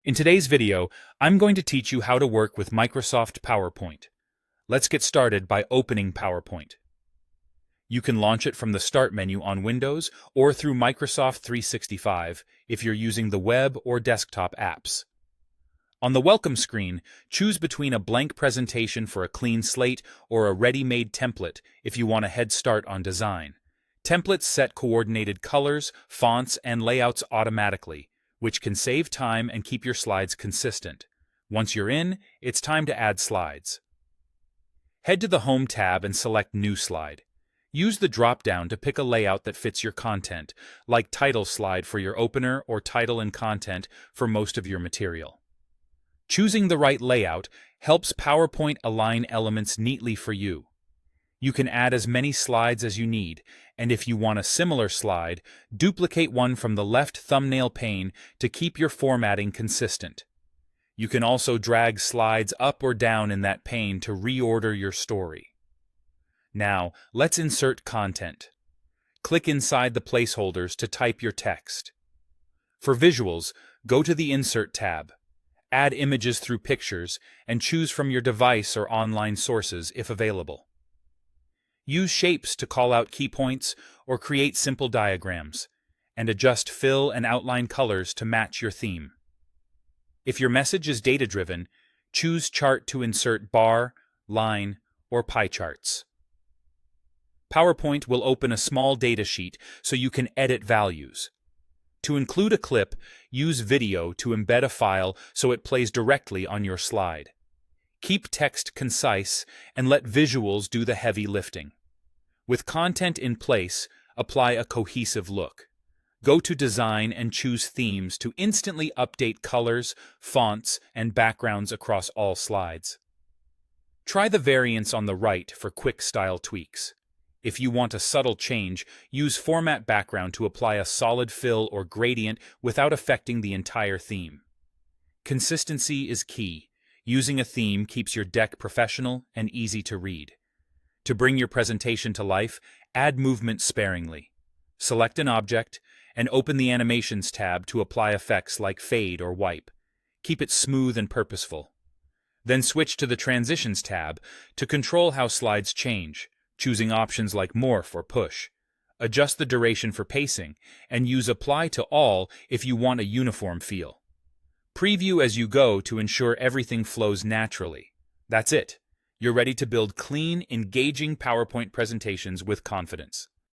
In today's video, I'm going to teach you how to work with Microsoft PowerPoint. Let's get started by opening PowerPoint. You can launch it from the Start menu on Windows or through Microsoft 365 if you're using the web or desktop apps. On the Welcome screen, choose between a blank presentation for a clean slate or a ready-made template if you want a head start on design. Templates set coordinated colors, fonts, and layouts automatically, which can save time and keep your slides consistent. Once you're in, it's time to add slides. Head to the Home tab and select New Slide. Use the drop-down to pick a layout that fits your content, like Title Slide for your opener or Title and Content for most of your material. Choosing the right layout helps PowerPoint align elements neatly for you. You can add as many slides as you need, and if you want a similar slide, duplicate one from the left thumbnail pane to keep your formatting consistent. You can also drag slides up or down in that pane to reorder your story. Now, let's insert content. Click inside the placeholders to type your text. For visuals, go to the Insert tab. Add images through Pictures and choose from your device or online sources if available. Use shapes to call out key points or create simple diagrams, and adjust fill and outline colors to match your theme. If your message is data-driven, choose Chart to insert bar, line, or pie charts. PowerPoint will open a small data sheet so you can edit values. To include a clip, use Video to embed a file so it plays directly on your slide. Keep text concise and let visuals do the heavy lifting. With content in place, apply a cohesive look. Go to Design and choose Themes to instantly update colors, fonts, and backgrounds across all slides. Try the variants on the right for quick style tweaks. If you want a subtle change, use Format Background to apply a solid fill or gradient without affecting the entire theme. Consistency is key. Using a theme keeps your deck professional and easy to read. To bring your presentation to life, add movement sparingly. Select an object and open the Animations tab to apply effects like fade or wipe. Keep it smooth and purposeful. Then switch to the Transitions tab to control how slides change, choosing options like Morph or Push. Adjust the duration for pacing and use Apply to All if you want a uniform feel. Preview as you go to ensure everything flows naturally. That's it. You're ready to build clean, engaging PowerPoint presentations with confidence.